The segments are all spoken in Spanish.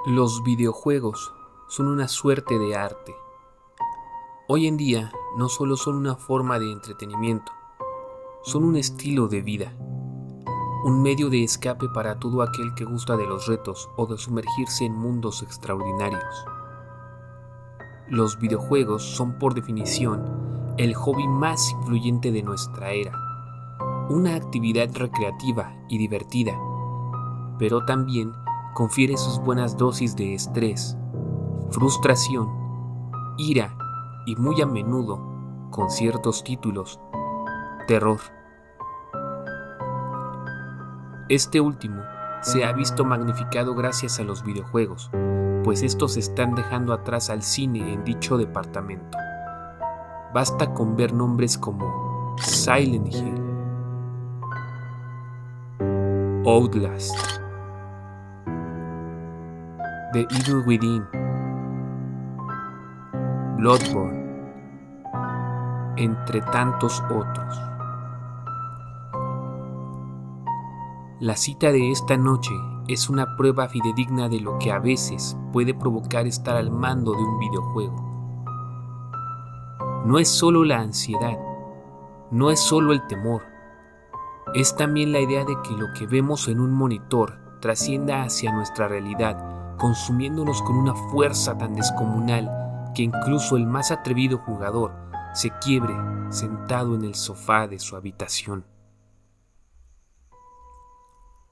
Los videojuegos son una suerte de arte. Hoy en día no solo son una forma de entretenimiento, son un estilo de vida, un medio de escape para todo aquel que gusta de los retos o de sumergirse en mundos extraordinarios. Los videojuegos son por definición el hobby más influyente de nuestra era, una actividad recreativa y divertida, pero también confiere sus buenas dosis de estrés, frustración, ira y muy a menudo, con ciertos títulos, terror. Este último se ha visto magnificado gracias a los videojuegos, pues estos están dejando atrás al cine en dicho departamento. Basta con ver nombres como Silent Hill, Outlast, The Evil Within, Bloodborne, entre tantos otros. La cita de esta noche es una prueba fidedigna de lo que a veces puede provocar estar al mando de un videojuego. No es solo la ansiedad, no es solo el temor, es también la idea de que lo que vemos en un monitor trascienda hacia nuestra realidad, consumiéndonos con una fuerza tan descomunal que incluso el más atrevido jugador se quiebre sentado en el sofá de su habitación.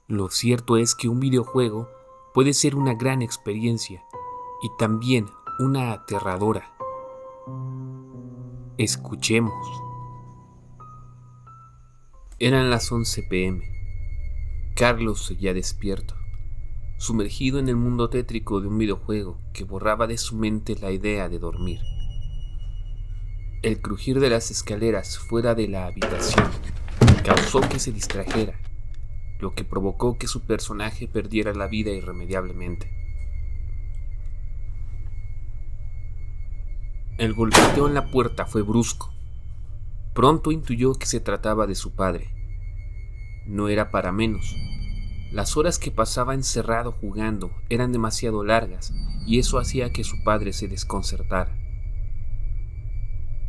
Lo cierto es que un videojuego puede ser una gran experiencia y también una aterradora. Escuchemos. Eran las 11 p.m. Carlos seguía despierto, sumergido en el mundo tétrico de un videojuego que borraba de su mente la idea de dormir. El crujir de las escaleras fuera de la habitación causó que se distrajera, lo que provocó que su personaje perdiera la vida irremediablemente. El golpeteo en la puerta fue brusco. Pronto intuyó que se trataba de su padre. No era para menos. Las horas que pasaba encerrado jugando eran demasiado largas y eso hacía que su padre se desconcertara.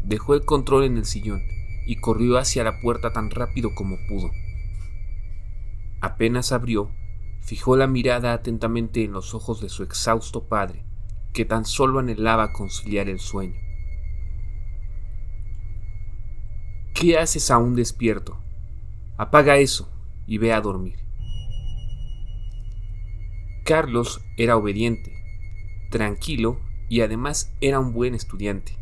Dejó el control en el sillón y corrió hacia la puerta tan rápido como pudo. Apenas abrió, fijó la mirada atentamente en los ojos de su exhausto padre, que tan solo anhelaba conciliar el sueño. ¿Qué haces aún despierto? Apaga eso y ve a dormir. Carlos era obediente, tranquilo y además era un buen estudiante.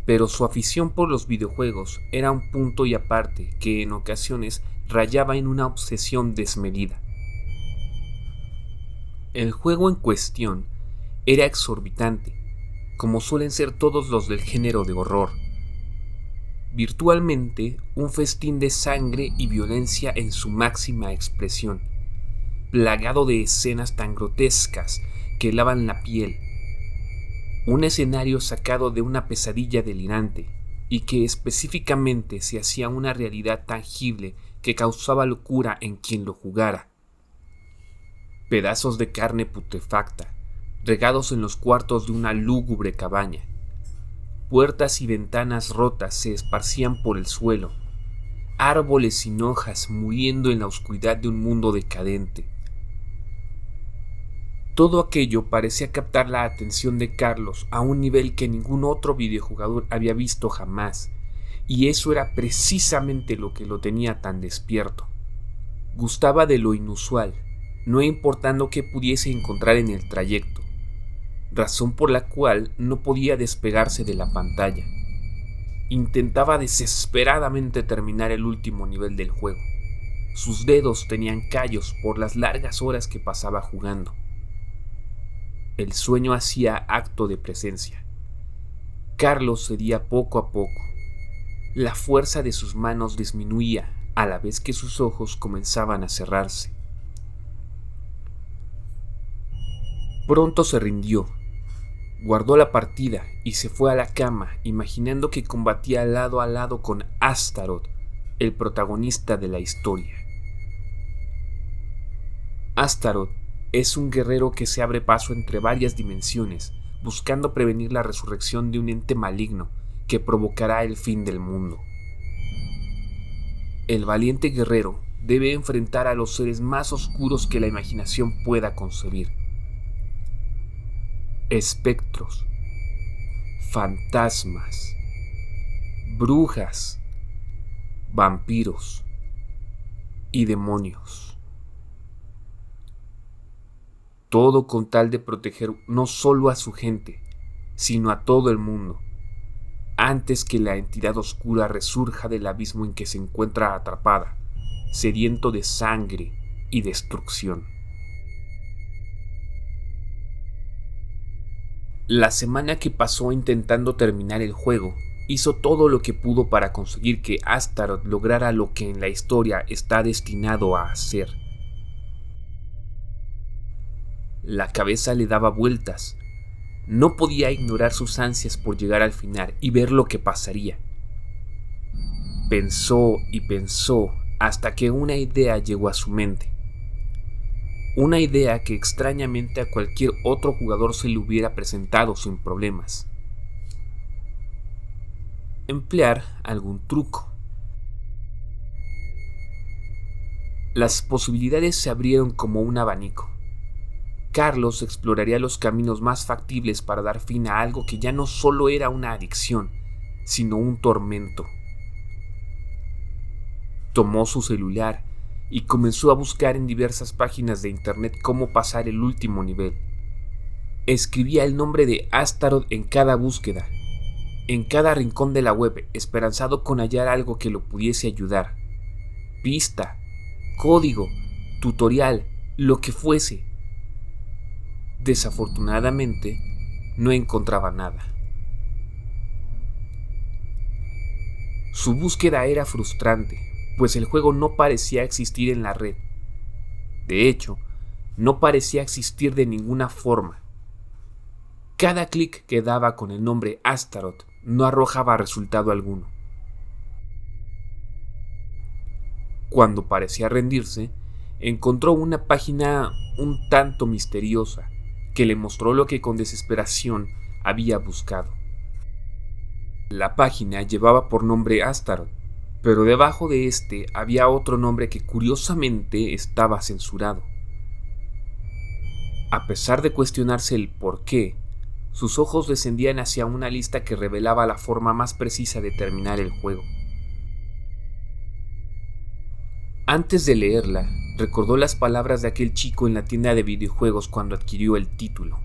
Pero su afición por los videojuegos era un punto y aparte que en ocasiones rayaba en una obsesión desmedida. El juego en cuestión era exorbitante, como suelen ser todos los del género de horror. Virtualmente un festín de sangre y violencia en su máxima expresión, plagado de escenas tan grotescas que helaban la piel. Un escenario sacado de una pesadilla delirante y que específicamente se hacía una realidad tangible que causaba locura en quien lo jugara. Pedazos de carne putrefacta, regados en los cuartos de una lúgubre cabaña. Puertas y ventanas rotas se esparcían por el suelo. Árboles sin hojas muriendo en la oscuridad de un mundo decadente. Todo aquello parecía captar la atención de Carlos a un nivel que ningún otro videojugador había visto jamás, y eso era precisamente lo que lo tenía tan despierto. Gustaba de lo inusual, no importando qué pudiese encontrar en el trayecto, razón por la cual no podía despegarse de la pantalla. Intentaba desesperadamente terminar el último nivel del juego. Sus dedos tenían callos por las largas horas que pasaba jugando. El sueño hacía acto de presencia. Carlos cedía poco a poco. La fuerza de sus manos disminuía a la vez que sus ojos comenzaban a cerrarse. Pronto se rindió. Guardó la partida y se fue a la cama, imaginando que combatía lado a lado con Astaroth, el protagonista de la historia. Astaroth es un guerrero que se abre paso entre varias dimensiones, buscando prevenir la resurrección de un ente maligno que provocará el fin del mundo. El valiente guerrero debe enfrentar a los seres más oscuros que la imaginación pueda concebir. Espectros, fantasmas, brujas, vampiros y demonios. Todo con tal de proteger no solo a su gente, sino a todo el mundo, antes que la entidad oscura resurja del abismo en que se encuentra atrapada, sediento de sangre y destrucción. La semana que pasó intentando terminar el juego, hizo todo lo que pudo para conseguir que Astaroth lograra lo que en la historia está destinado a hacer. La cabeza le daba vueltas. No podía ignorar sus ansias por llegar al final y ver lo que pasaría. Pensó y pensó hasta que una idea llegó a su mente. Una idea que extrañamente a cualquier otro jugador se le hubiera presentado sin problemas. Emplear algún truco. Las posibilidades se abrieron como un abanico. Carlos exploraría los caminos más factibles para dar fin a algo que ya no solo era una adicción, sino un tormento. Tomó su celular y comenzó a buscar en diversas páginas de internet cómo pasar el último nivel. Escribía el nombre de Astaroth en cada búsqueda, en cada rincón de la web, esperanzado con hallar algo que lo pudiese ayudar. Pista, código, tutorial, lo que fuese. Desafortunadamente, no encontraba nada. Su búsqueda era frustrante, pues el juego no parecía existir en la red. De hecho, no parecía existir de ninguna forma. Cada clic que daba con el nombre Astaroth no arrojaba resultado alguno. Cuando parecía rendirse, encontró una página un tanto misteriosa que le mostró lo que con desesperación había buscado. La página llevaba por nombre Astaroth, pero debajo de este había otro nombre que curiosamente estaba censurado. A pesar de cuestionarse el por qué, sus ojos descendían hacia una lista que revelaba la forma más precisa de terminar el juego. Antes de leerla, recordó las palabras de aquel chico en la tienda de videojuegos cuando adquirió el título.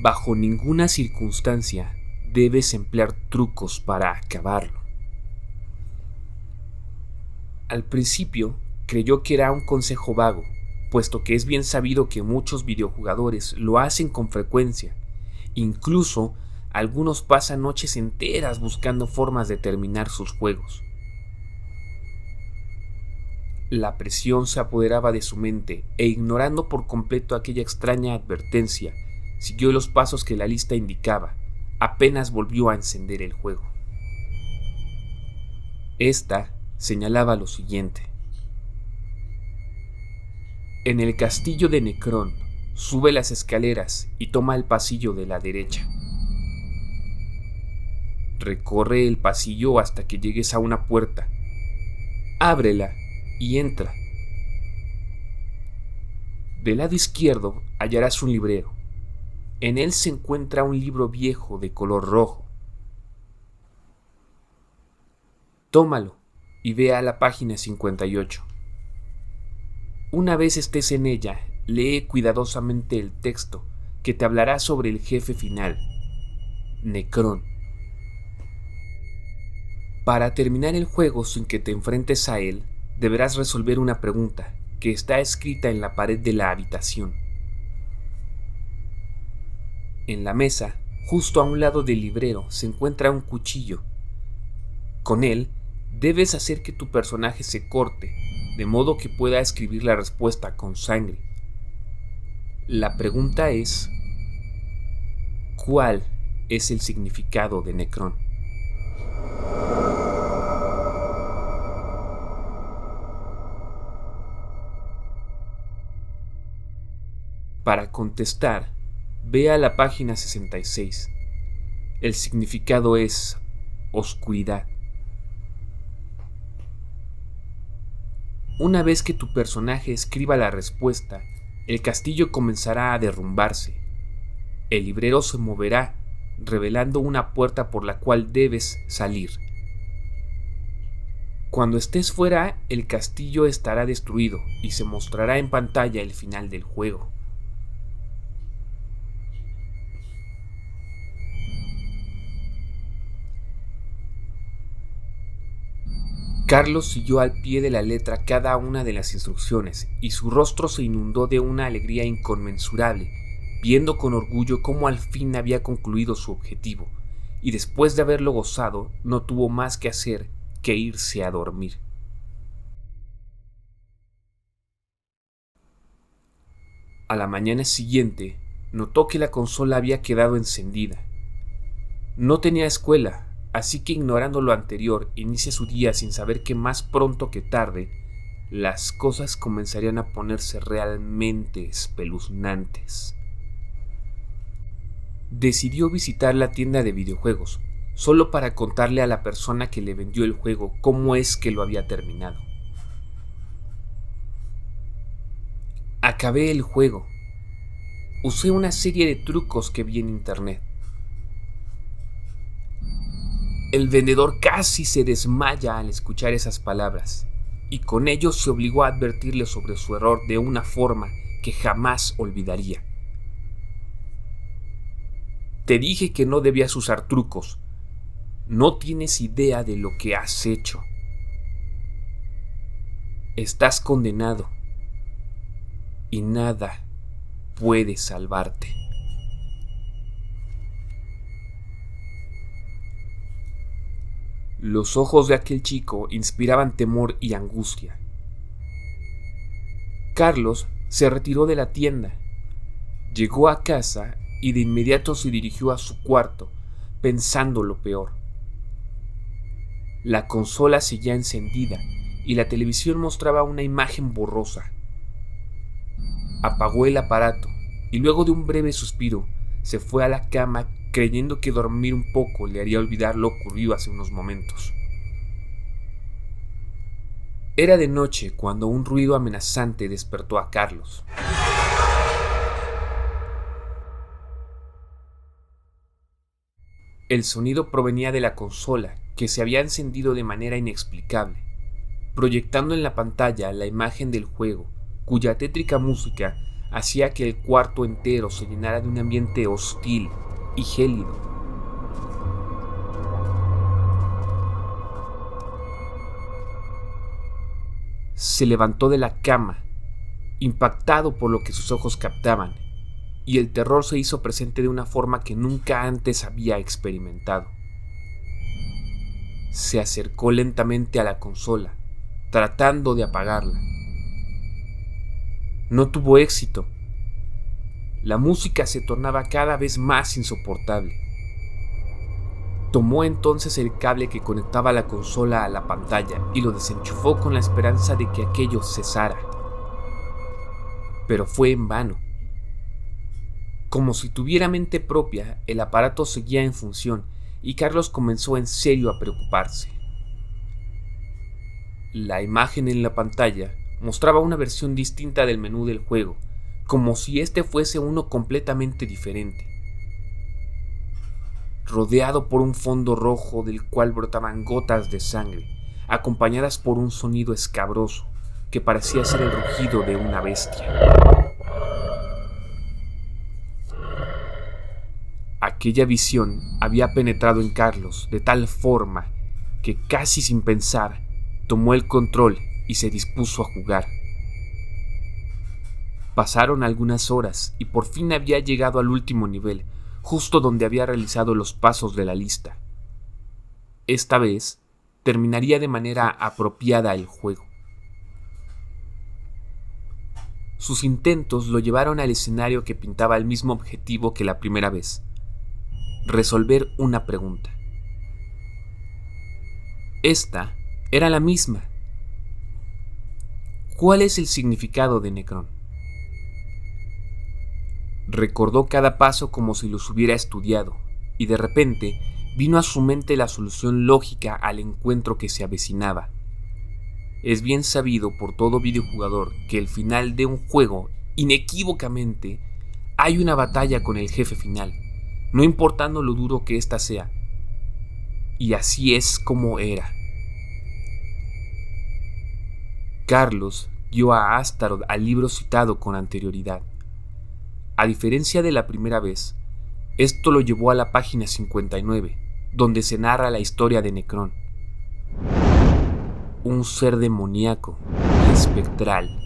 Bajo ninguna circunstancia debes emplear trucos para acabarlo. Al principio creyó que era un consejo vago, puesto que es bien sabido que muchos videojugadores lo hacen con frecuencia. Incluso algunos pasan noches enteras buscando formas de terminar sus juegos. La presión se apoderaba de su mente e ignorando por completo aquella extraña advertencia, siguió los pasos que la lista indicaba. Apenas volvió a encender el juego. Esta señalaba lo siguiente. En el castillo de Necrón, sube las escaleras y toma el pasillo de la derecha. Recorre el pasillo hasta que llegues a una puerta. Ábrela y entra. Del lado izquierdo hallarás un librero. En él se encuentra un libro viejo de color rojo. Tómalo y ve a la página 58. Una vez estés en ella, lee cuidadosamente el texto que te hablará sobre el jefe final, Necrón. Para terminar el juego sin que te enfrentes a él, deberás resolver una pregunta que está escrita en la pared de la habitación. En la mesa, justo a un lado del librero, se encuentra un cuchillo. Con él, debes hacer que tu personaje se corte, de modo que pueda escribir la respuesta con sangre. La pregunta es: ¿cuál es el significado de Necrón? Para contestar, ve a la página 66. El significado es oscuridad. Una vez que tu personaje escriba la respuesta, el castillo comenzará a derrumbarse. El librero se moverá, revelando una puerta por la cual debes salir. Cuando estés fuera, el castillo estará destruido y se mostrará en pantalla el final del juego. Carlos siguió al pie de la letra cada una de las instrucciones y su rostro se inundó de una alegría inconmensurable, viendo con orgullo cómo al fin había concluido su objetivo, y después de haberlo gozado, no tuvo más que hacer que irse a dormir. A la mañana siguiente, notó que la consola había quedado encendida. No tenía escuela, así que ignorando lo anterior, inicia su día sin saber que más pronto que tarde, las cosas comenzarían a ponerse realmente espeluznantes. Decidió visitar la tienda de videojuegos, solo para contarle a la persona que le vendió el juego cómo es que lo había terminado. Acabé el juego. Usé una serie de trucos que vi en internet. El vendedor casi se desmaya al escuchar esas palabras, y con ello se obligó a advertirle sobre su error de una forma que jamás olvidaría. Te dije que no debías usar trucos. No tienes idea de lo que has hecho. Estás condenado, y nada puede salvarte. Los ojos de aquel chico inspiraban temor y angustia. Carlos se retiró de la tienda, llegó a casa y de inmediato se dirigió a su cuarto, pensando lo peor. La consola seguía encendida y la televisión mostraba una imagen borrosa. Apagó el aparato y luego de un breve suspiro se fue a la cama creyendo que dormir un poco le haría olvidar lo ocurrido hace unos momentos. Era de noche cuando un ruido amenazante despertó a Carlos. El sonido provenía de la consola, que se había encendido de manera inexplicable, proyectando en la pantalla la imagen del juego, cuya tétrica música hacía que el cuarto entero se llenara de un ambiente hostil y gélido. Se levantó de la cama, impactado por lo que sus ojos captaban, y el terror se hizo presente de una forma que nunca antes había experimentado. Se acercó lentamente a la consola, tratando de apagarla. No tuvo éxito. La música se tornaba cada vez más insoportable. Tomó entonces el cable que conectaba la consola a la pantalla y lo desenchufó con la esperanza de que aquello cesara. Pero fue en vano. Como si tuviera mente propia, el aparato seguía en función y Carlos comenzó en serio a preocuparse. La imagen en la pantalla mostraba una versión distinta del menú del juego, como si este fuese uno completamente diferente. Rodeado por un fondo rojo del cual brotaban gotas de sangre, acompañadas por un sonido escabroso que parecía ser el rugido de una bestia. Aquella visión había penetrado en Carlos de tal forma que casi sin pensar tomó el control y se dispuso a jugar. Pasaron algunas horas y por fin había llegado al último nivel, justo donde había realizado los pasos de la lista. Esta vez terminaría de manera apropiada el juego. Sus intentos lo llevaron al escenario que pintaba el mismo objetivo que la primera vez: resolver una pregunta. Esta era la misma. ¿Cuál es el significado de Necrón? Recordó cada paso como si los hubiera estudiado, y de repente vino a su mente la solución lógica al encuentro que se avecinaba. Es bien sabido por todo videojugador que al final de un juego, inequívocamente, hay una batalla con el jefe final, no importando lo duro que ésta sea. Y así es como era. Carlos guió a Astaroth al libro citado con anterioridad. A diferencia de la primera vez, esto lo llevó a la página 59, donde se narra la historia de Necrón. Un ser demoníaco y espectral,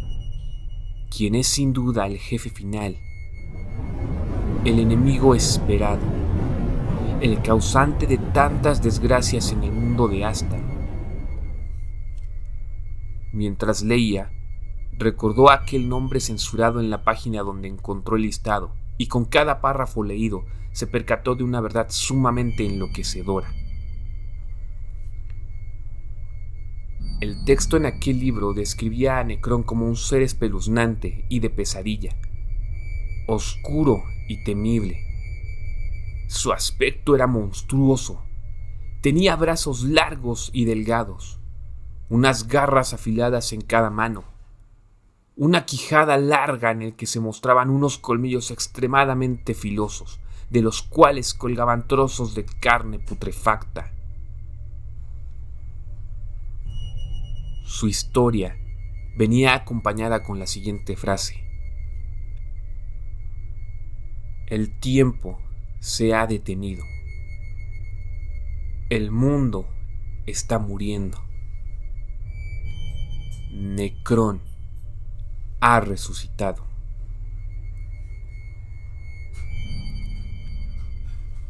quien es sin duda el jefe final, el enemigo esperado, el causante de tantas desgracias en el mundo de Astaroth. Mientras leía, recordó aquel nombre censurado en la página donde encontró el listado, y con cada párrafo leído se percató de una verdad sumamente enloquecedora. El texto en aquel libro describía a Necrón como un ser espeluznante y de pesadilla, oscuro y temible. Su aspecto era monstruoso. Tenía brazos largos y delgados, unas garras afiladas en cada mano, una quijada larga en el que se mostraban unos colmillos extremadamente filosos, de los cuales colgaban trozos de carne putrefacta. Su historia venía acompañada con la siguiente frase: el tiempo se ha detenido. El mundo está muriendo. Necrón ha resucitado.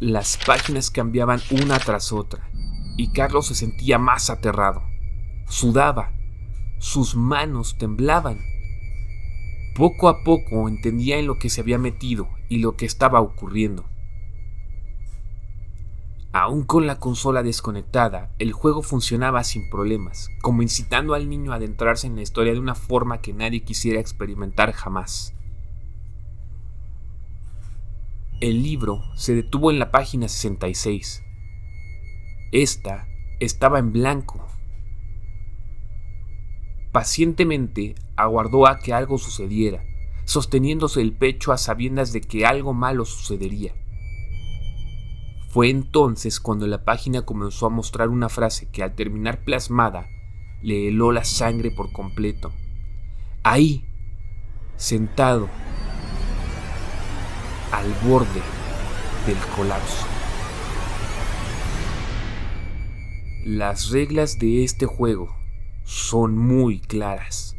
Las páginas cambiaban una tras otra, y Carlos se sentía más aterrado. Sudaba, sus manos temblaban. Poco a poco entendía en lo que se había metido y lo que estaba ocurriendo. Aún con la consola desconectada, el juego funcionaba sin problemas, como incitando al niño a adentrarse en la historia de una forma que nadie quisiera experimentar jamás. El libro se detuvo en la página 66. Esta estaba en blanco. Pacientemente aguardó a que algo sucediera, sosteniéndose el pecho a sabiendas de que algo malo sucedería. Fue entonces cuando la página comenzó a mostrar una frase que al terminar plasmada le heló la sangre por completo. Ahí, sentado, al borde del colapso. Las reglas de este juego son muy claras.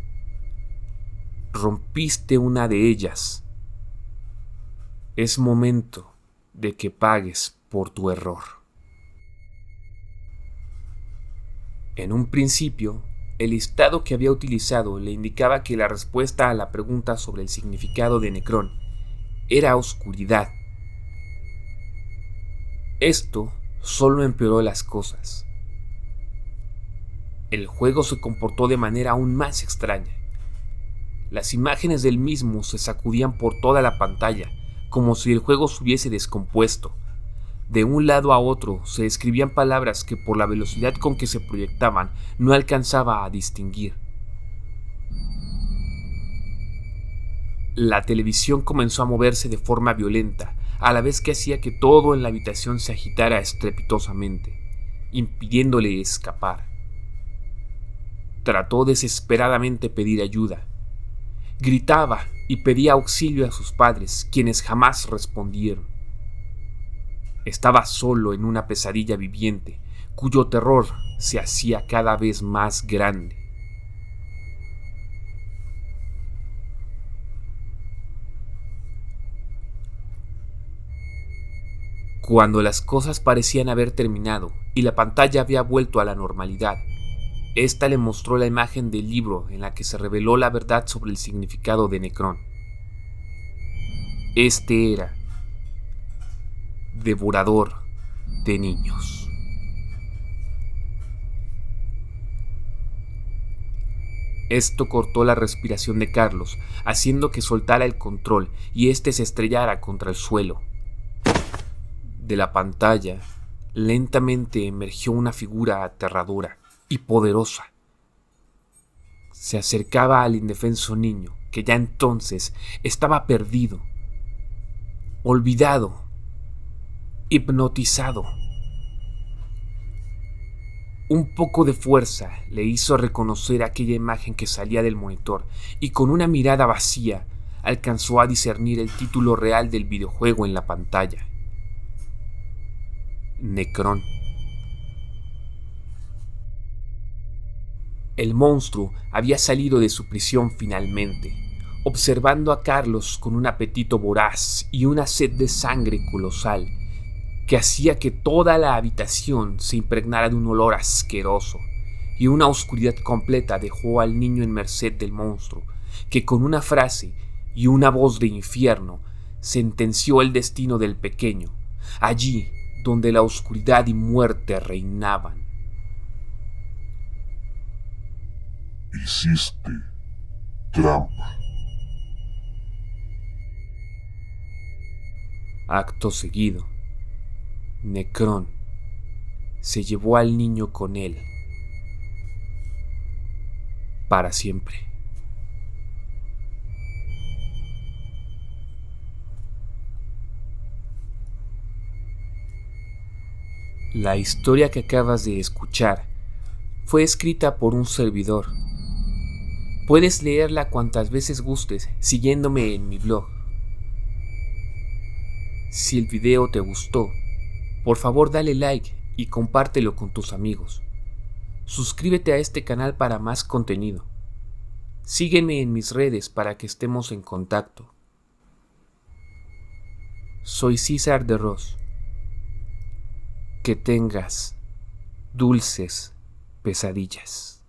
Rompiste una de ellas. Es momento de que pagues por tu error. En un principio, el listado que había utilizado le indicaba que la respuesta a la pregunta sobre el significado de Necrón era oscuridad. Esto solo empeoró las cosas. El juego se comportó de manera aún más extraña. Las imágenes del mismo se sacudían por toda la pantalla, como si el juego se hubiese descompuesto. De un lado a otro se escribían palabras que por la velocidad con que se proyectaban no alcanzaba a distinguir. La televisión comenzó a moverse de forma violenta, a la vez que hacía que todo en la habitación se agitara estrepitosamente, impidiéndole escapar. Trató desesperadamente pedir ayuda. Gritaba y pedía auxilio a sus padres, quienes jamás respondieron. Estaba solo en una pesadilla viviente, cuyo terror se hacía cada vez más grande. Cuando las cosas parecían haber terminado y la pantalla había vuelto a la normalidad, esta le mostró la imagen del libro en la que se reveló la verdad sobre el significado de Necrón. Este era devorador de niños. Esto cortó la respiración de Carlos, haciendo que soltara el control y éste se estrellara contra el suelo. De la pantalla, lentamente emergió una figura aterradora y poderosa. Se acercaba al indefenso niño, que ya entonces estaba perdido, olvidado, hipnotizado. Un poco de fuerza le hizo reconocer aquella imagen que salía del monitor y con una mirada vacía alcanzó a discernir el título real del videojuego en la pantalla. Necrón. El monstruo había salido de su prisión finalmente, observando a Carlos con un apetito voraz y una sed de sangre colosal que hacía que toda la habitación se impregnara de un olor asqueroso, y una oscuridad completa dejó al niño en merced del monstruo, que con una frase y una voz de infierno sentenció el destino del pequeño, allí donde la oscuridad y muerte reinaban. Hiciste trampa. Acto seguido, Necrón se llevó al niño con él para siempre. La historia que acabas de escuchar fue escrita por un servidor. Puedes leerla cuantas veces gustes siguiéndome en mi blog. Si el video te gustó, por favor dale like y compártelo con tus amigos. Suscríbete a este canal para más contenido. Sígueme en mis redes para que estemos en contacto. Soy César de Ros. Que tengas dulces pesadillas.